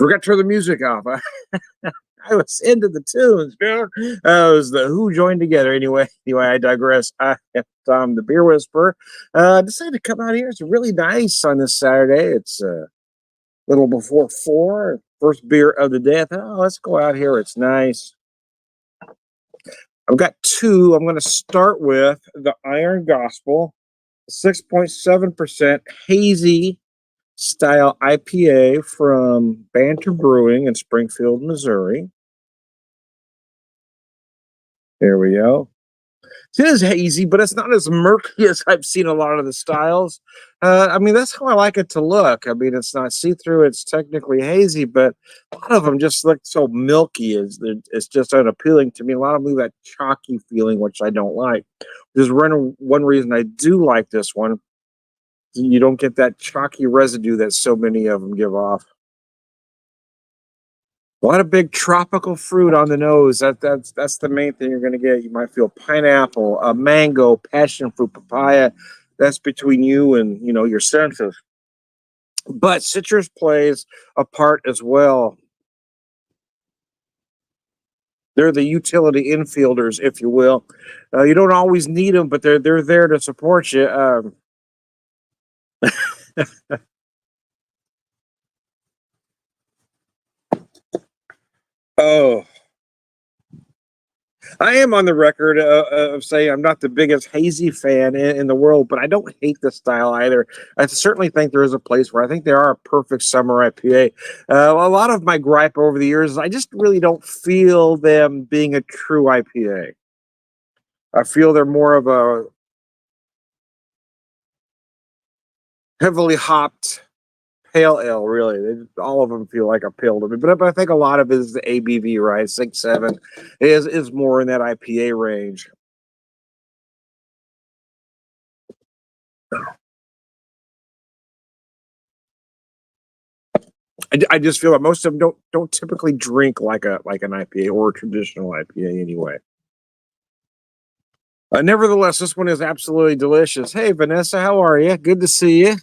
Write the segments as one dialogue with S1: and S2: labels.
S1: Forgot to turn the music off. I was into the tunes, man. It was the Who joined together. Anyway, I digress. I am Tom, the Beer Whisperer. Decided to come out here. It's really nice on this Saturday. It's a little before 4. First beer of the day. I thought, oh, let's go out here. It's nice. I've got two. I'm going to start with the Iron Gospel, 6.7% hazy style IPA from Banter Brewing in Springfield, Missouri. There we go. It is hazy, but it's not as murky as I've seen a lot of the styles. I mean, that's how I like it to look. I mean, it's not see-through. It's technically hazy, but a lot of them just look so milky. It's just unappealing to me. A lot of them have that chalky feeling, which I don't like. There's one reason I do like this one. You don't get that chalky residue that so many of them give off. A lot of big tropical fruit on the nose. That's the main thing you're going to get. You might feel pineapple, mango, passion fruit, papaya. That's between you and your senses. But citrus plays a part as well. They're the utility infielders, if you will. You don't always need them, but they're there to support you. Oh, I am on the record of saying I'm not the biggest hazy fan in the world, but I don't hate the style either. I certainly think there is a place where I think they are a perfect summer IPA. A lot of my gripe over the years is I just really don't feel them being a true IPA. I feel they're more of a heavily hopped pale ale, really. All of them feel like a pale to me, but I think a lot of it is the ABV, right? 6.7 is more in that IPA range. I just feel that most of them don't typically drink like an IPA or a traditional IPA anyway. Nevertheless, this one is absolutely delicious. Hey, Vanessa, how are you? Good to see you.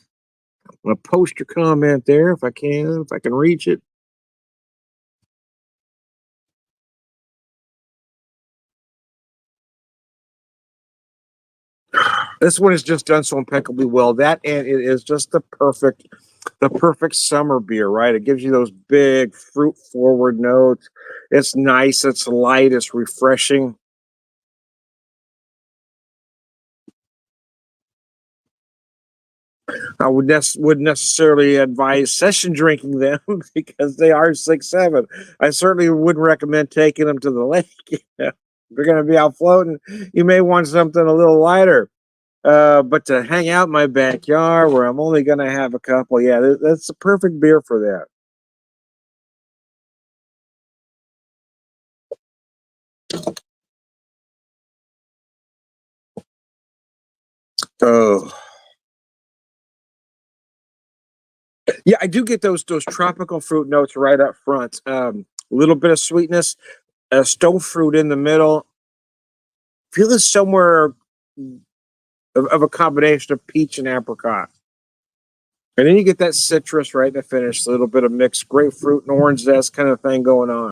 S1: I'm gonna post your comment there if I can reach it. This one is just done so impeccably well. That and it is just the perfect summer beer, right? It gives you those big fruit forward notes. It's nice, it's light, it's refreshing. I wouldn't necessarily advise session drinking them because they are 6.7. I certainly wouldn't recommend taking them to the lake. If you're going to be out floating, you may want something a little lighter. But to hang out in my backyard where I'm only going to have a couple, yeah, that's the perfect beer for that. Oh, yeah, I do get those tropical fruit notes right up front. A little bit of sweetness, stone fruit in the middle. Feel this somewhere of a combination of peach and apricot. And then you get that citrus right in the finish, a little bit of mixed grapefruit and orange zest kind of thing going on.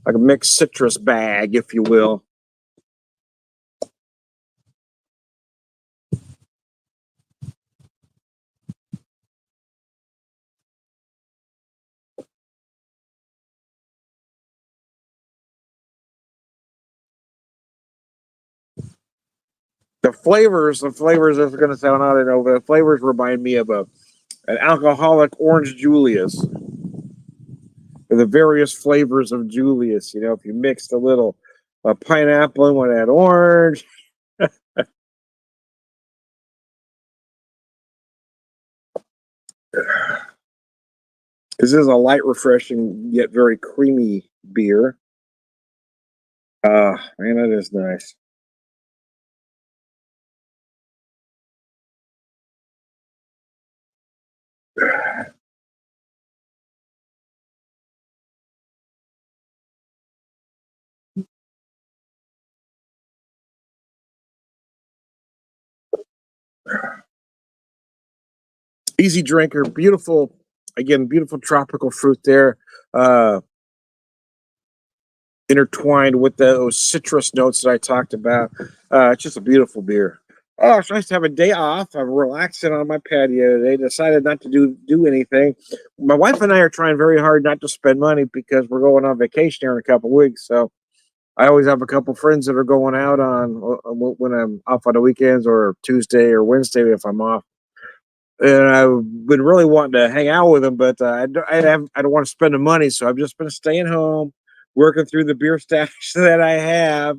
S1: Like a mixed citrus bag, if you will. The flavors is going to sound odd, I know, but the flavors remind me of an alcoholic orange Julius. Or the various flavors of Julius. If you mixed a little pineapple in with that orange. This is a light, refreshing, yet very creamy beer. Man, that is nice. Easy drinker, beautiful Again, beautiful tropical fruit there, uh, intertwined with those citrus notes that I talked about. It's just a beautiful beer. Oh, it's nice to have a day off. I'm relaxing on my patio today. Decided not to do anything. My wife and I are trying very hard not to spend money because we're going on vacation here in a couple weeks. So I always have a couple friends that are going out on when I'm off on the weekends or Tuesday or Wednesday if I'm off. And I've been really wanting to hang out with them, but I don't want to spend the money, so I've just been staying home, working through the beer stash that I have,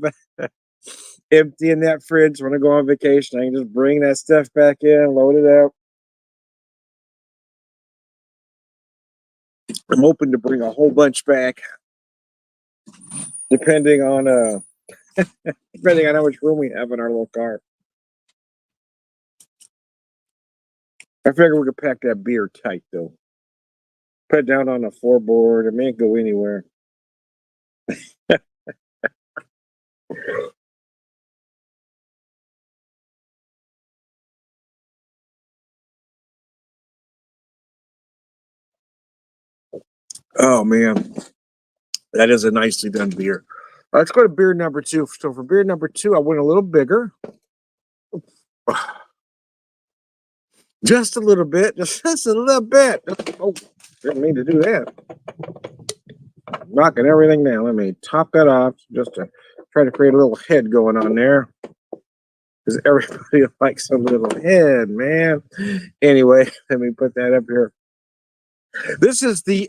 S1: emptying that fridge when I go on vacation. I can just bring that stuff back in, load it up. I'm hoping to bring a whole bunch back, depending on depending on how much room we have in our little car. I figure we could pack that beer tight though. Put it down on the floorboard. It may go anywhere. Oh man, that is a nicely done beer. Let's go to beer number two. So for beer number two, I went a little bigger, just a little bit, just a little bit. Oh, didn't mean to do that. Knocking everything down. Let me top that off just to try to create a little head going on there. Because everybody likes a little head, man. Anyway, let me put that up here. This is the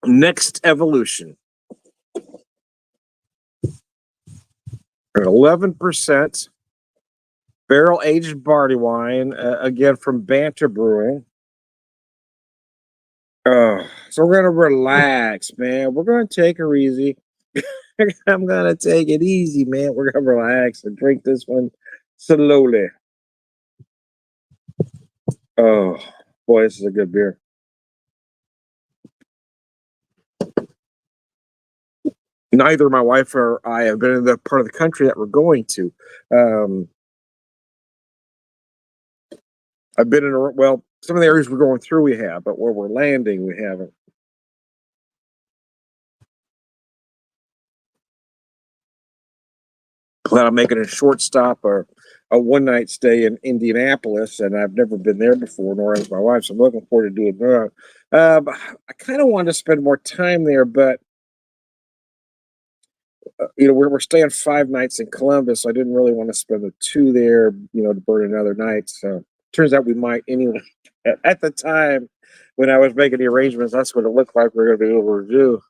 S1: Next Evolution. 11% barrel aged barley wine, again from Banter Brewing. So we're gonna relax, man. We're gonna take her easy. I'm gonna take it easy, man. We're gonna relax and drink this one slowly. Oh boy, this is a good beer. Neither my wife or I have been in the part of the country that we're going to. Um, I've been in well, some of the areas we're going through we have, but where we're landing we haven't. Plan on making a short stop or a one night stay in Indianapolis, and I've never been there before, nor has my wife. So I'm looking forward to doing that. I kind of wanted to spend more time there, but we're staying 5 nights in Columbus. So I didn't really want to spend the two there, to burn another night. So turns out we might anyway. At the time when I was making the arrangements, that's what it looked like we are going to be able to do.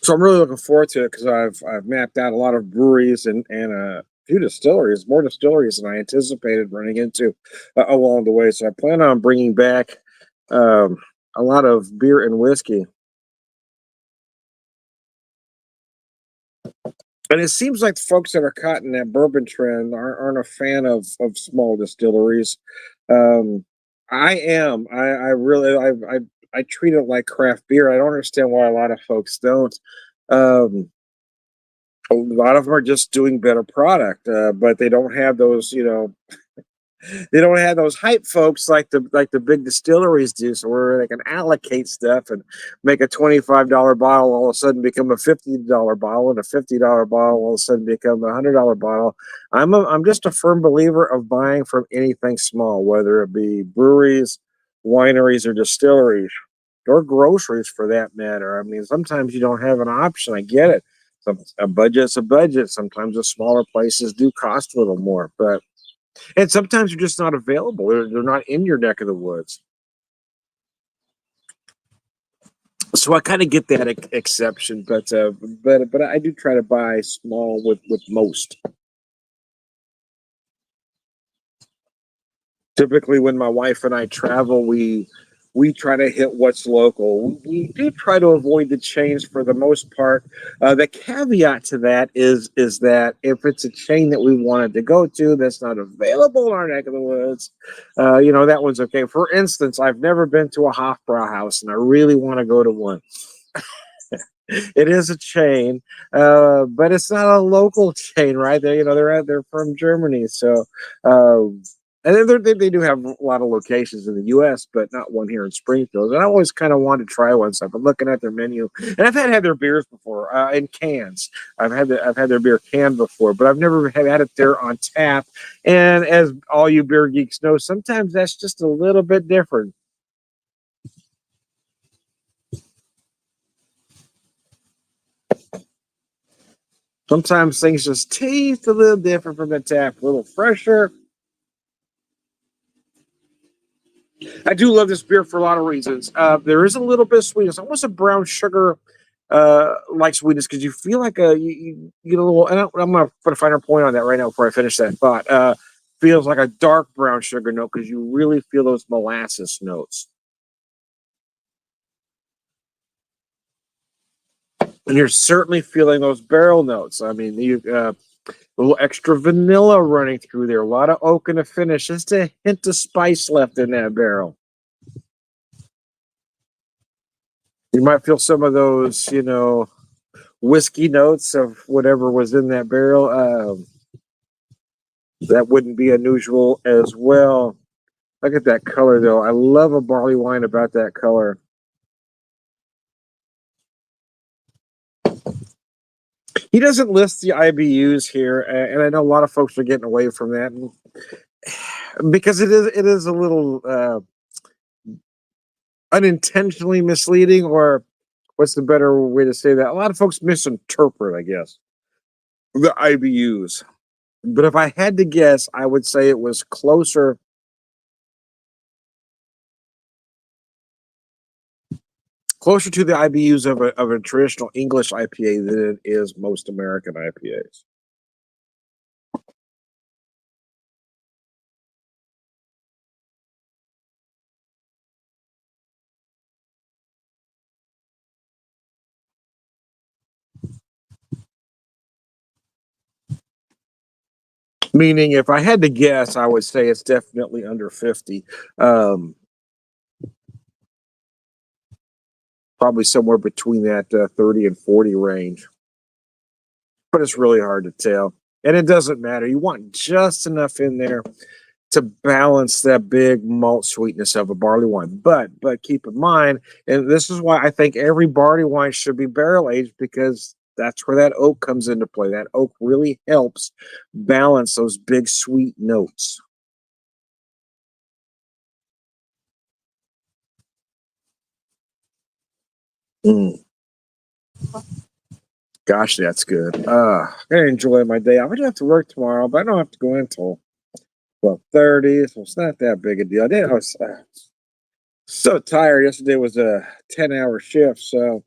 S1: So I'm really looking forward to it because I've mapped out a lot of breweries and a few distilleries, more distilleries than I anticipated running into along the way. So I plan on bringing back um, a lot of beer and whiskey. And it seems like the folks that are caught in that bourbon trend aren't a fan of small distilleries. Um, I am. I really I treat it like craft beer. I don't understand why a lot of folks don't. Um, a lot of them are just doing better product, but they don't have those, they don't have those hype folks like the big distilleries do, so where they can allocate stuff and make a $25 bottle all of a sudden become a $50 bottle, and a $50 bottle all of a sudden become $100 bottle. I'm just a firm believer of buying from anything small, whether it be breweries, wineries, or distilleries, or groceries for that matter. I mean, sometimes you don't have an option. I get it. A budget's a budget. Sometimes the smaller places do cost a little more, and sometimes they're just not available. They're not in your neck of the woods. So I kind of get that exception, but I do try to buy small with most. Typically, when my wife and I travel, we try to hit what's local. We do try to avoid the chains for the most part. The caveat to that is that if it's a chain that we wanted to go to that's not available in our neck of the woods, that one's okay. For instance, I've never been to a Hofbrauhaus, and I really want to go to one. It is a chain, but it's not a local chain, right? They're from Germany, so and then they do have a lot of locations in the U.S., but not one here in Springfield. And I always kind of wanted to try one, so I've been looking at their menu, and I've had their beers before in cans. I've had their beer canned before, but I've never had it there on tap. And as all you beer geeks know, sometimes that's just a little bit different. Sometimes things just taste a little different from the tap, a little fresher. I do love this beer for a lot of reasons. There is a little bit of sweetness, almost a brown sugar like sweetness, because you feel like you get a little. And I'm going to put a finer point on that right now before I finish that thought. Feels like a dark brown sugar note because you really feel those molasses notes. And you're certainly feeling those barrel notes. I mean, you a little extra vanilla running through there, a lot of oak in the finish, just a hint of spice left in that barrel. You might feel some of those, whiskey notes of whatever was in that barrel. That wouldn't be unusual as well. Look at that color, though. I love a barley wine about that color. He doesn't list the IBUs here, and I know a lot of folks are getting away from that because it is a little unintentionally misleading, or what's the better way to say that? A lot of folks misinterpret, I guess, the IBUs. But if I had to guess, I would say it was closer to the IBUs of a traditional English IPA than it is most American IPAs. Meaning, if I had to guess, I would say it's definitely under 50. Um, Probably somewhere between that 30 and 40 range. But it's really hard to tell. And it doesn't matter. You want just enough in there to balance that big malt sweetness of a barley wine. But keep in mind, and this is why I think every barley wine should be barrel aged, because that's where that oak comes into play. That oak really helps balance those big sweet notes. Mm, gosh, that's good. I enjoy my day. I'm gonna have to work tomorrow, but I don't have to go in until 12:30, so it's not that big a deal. I was so tired. Yesterday was a 10-hour shift, so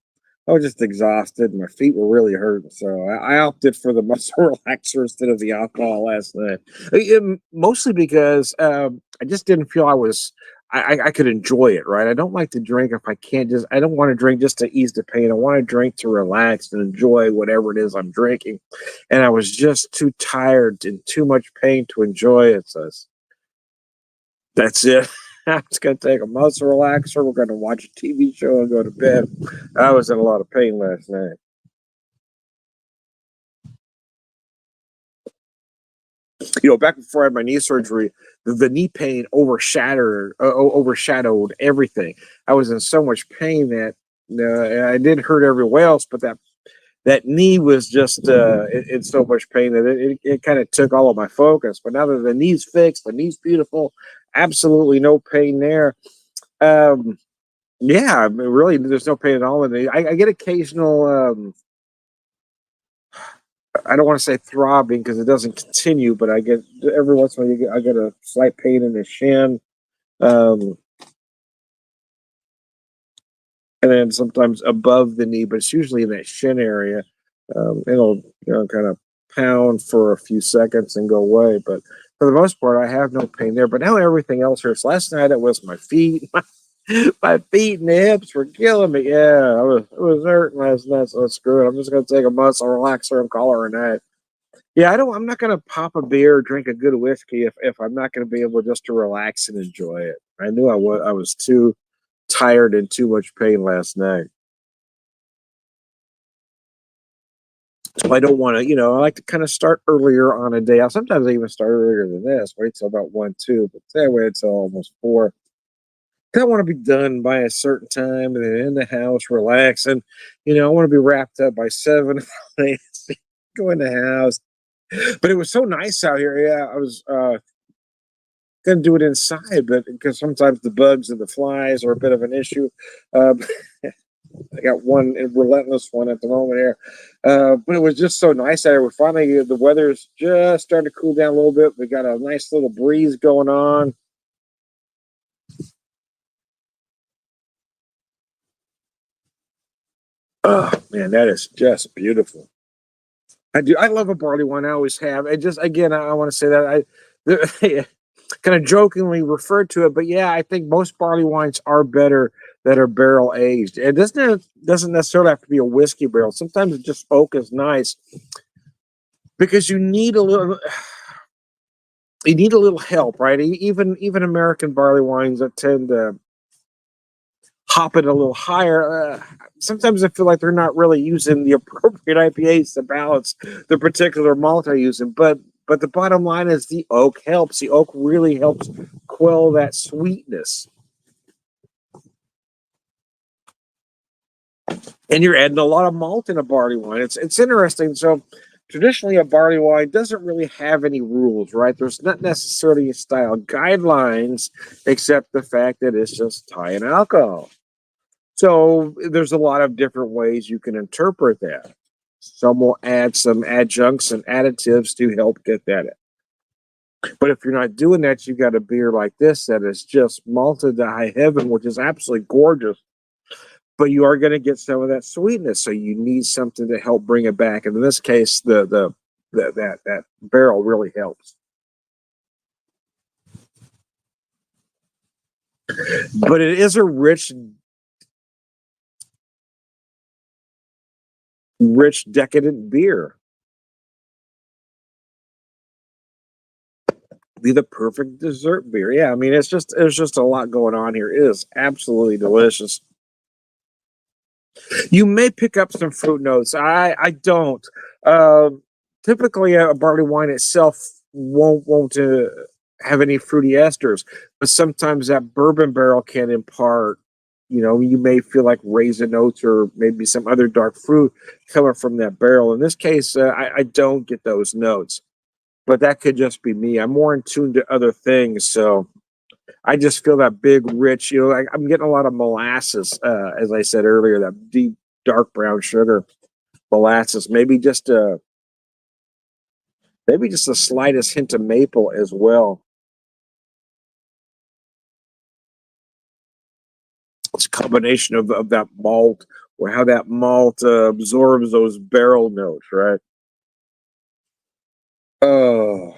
S1: I was just exhausted. My feet were really hurting, so I opted for the muscle relaxer instead of the alcohol last night. Mostly because I just didn't feel I could enjoy it. Right, I don't like to drink if I can't just. I don't want to drink just to ease the pain. I want to drink to relax and enjoy whatever it is I'm drinking. And I was just too tired and too much pain to enjoy it. So that's it. I'm just gonna take a muscle relaxer. We're gonna watch a TV show and go to bed. I was in a lot of pain last night. Back before I had my knee surgery, the knee pain overshadowed everything. I was in so much pain that I did hurt everywhere else, but that knee was just in so much pain that it kind of took all of my focus. But now that the knee's fixed, the knee's beautiful, absolutely no pain there. Um, Yeah, I mean, really, there's no pain at all in it. I get occasional. I don't want to say throbbing because it doesn't continue, but I get every once in a while. I get a slight pain in the shin, um, and then sometimes above the knee, but it's usually in that shin area. It'll kind of pound for a few seconds and go away, but for the most part, I have no pain there. But now everything else hurts. Last night it was my feet. My feet and the hips were killing me. Yeah, it was hurting last night. So screw it. I'm just gonna take a muscle relaxer and call her a night. Yeah, I'm not gonna pop a beer or drink a good whiskey if I'm not gonna be able just to relax and enjoy it. I knew I was too tired and too much pain last night. So I don't want to, I like to kind of start earlier on a day. Sometimes I even start earlier than this. Wait till about 1, 2, but that way it's almost 4. I want to be done by a certain time and then in the house, relax, and I want to be wrapped up by 7. Go in the house. But it was so nice out here. Yeah, I was gonna do it inside, but because sometimes the bugs and the flies are a bit of an issue. Um, I got one a relentless one at the moment here, but it was just so nice out here. We finally the weather's just starting to cool down a little bit. We got a nice little breeze going on. Oh man, that is just beautiful. I do. I love a barley wine. I always have. And just again, I want to say that I kind of jokingly referred to it, but yeah, I think most barley wines are better that are barrel aged. It doesn't necessarily have to be a whiskey barrel. Sometimes just oak is nice because you need a little help, right? Even American barley wines that tend to hop it a little higher. Sometimes I feel like they're not really using the appropriate IPAs to balance the particular malt they're using. But the bottom line is the oak helps. The oak really helps quell that sweetness. And you're adding a lot of malt in a barley wine. It's interesting. So traditionally, a barley wine doesn't really have any rules, right? There's not necessarily a style guidelines, except the fact that it's just high in alcohol. So there's a lot of different ways you can interpret that. Some will add some adjuncts and additives to help get that in. But if you're not doing that, you've got a beer like this that is just malted to high heaven, which is absolutely gorgeous. But you are going to get some of that sweetness, so you need something to help bring it back. And in this case, that barrel really helps. But it is a rich, decadent beer. Be the perfect dessert beer. Yeah, I mean, there's just a lot going on here. It is absolutely delicious. You may pick up some fruit notes. I don't. Typically, a barley wine itself won't have any fruity esters, but sometimes that bourbon barrel can impart. You may feel like raisin notes or maybe some other dark fruit coming from that barrel. In this case, I don't get those notes, but that could just be me. I'm more in tune to other things, so I just feel that big, rich. I'm getting a lot of molasses, as I said earlier, that deep, dark brown sugar molasses. Maybe just the slightest hint of maple as well. It's a combination of that malt or how that malt absorbs those barrel notes, right? Oh,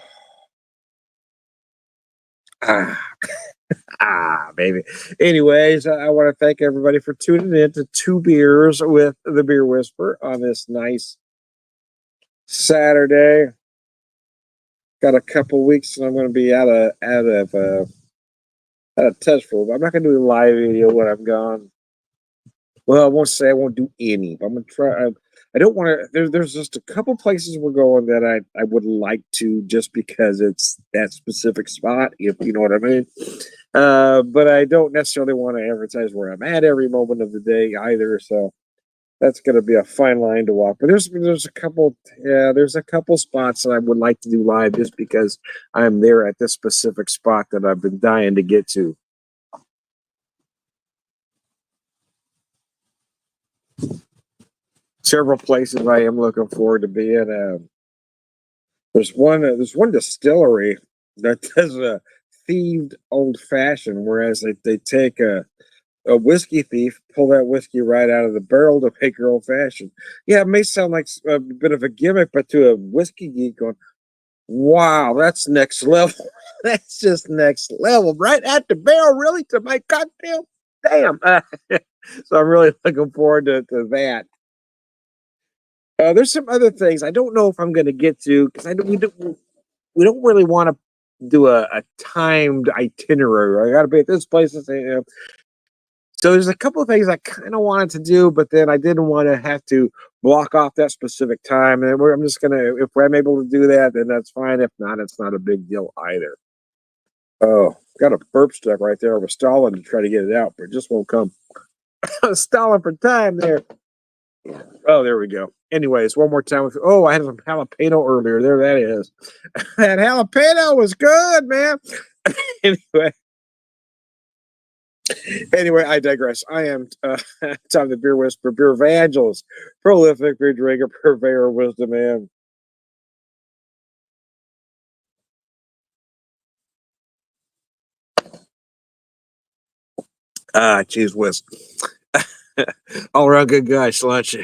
S1: ah, baby. Anyways, I want to thank everybody for tuning in to Two Beers with the Beer Whisper on this nice Saturday. Got a couple weeks and I'm going to be out of touch for. I'm not going to do a live video when I'm gone. Well, I won't say I won't do any, but I'm gonna try. I don't want to. There's just a couple places we're going that I would like to, just because it's that specific spot, if you know what I mean. But I don't necessarily want to advertise where I'm at every moment of the day either. So that's going to be a fine line to walk. But there's a couple. Yeah, there's a couple spots that I would like to do live, just because I'm there at this specific spot that I've been dying to get to. Several places I am looking forward to being. There's one distillery that does a thieved old fashioned, whereas they take a whiskey thief, pull that whiskey right out of the barrel to make your old fashioned. Yeah, it may sound like a bit of a gimmick, but to a whiskey geek going, wow, that's next level. That's just next level. Right at the barrel, really, to my cocktail. Damn. So I'm really looking forward to that. There's some other things I don't know if I'm going to get to, because we don't really want to do a timed itinerary. I got to be at this place. So there's a couple of things I kind of wanted to do, but then I didn't want to have to block off that specific time, and I'm just gonna. If I'm able to do that, then that's fine. If not, it's not a big deal either. Oh, got a burp stuck right there. I was stalling to try to get it out, but it just won't come. I was stalling for time there. Oh, there we go. Anyways, one more time. Oh, I had some jalapeno earlier. There that is. That jalapeno was good, man. Anyway, I digress. I am Tom the Beer Whisperer, Beer Evangelist, prolific beer drinker, purveyor of wisdom, man. Cheese whiz. All around good guy, Sludge.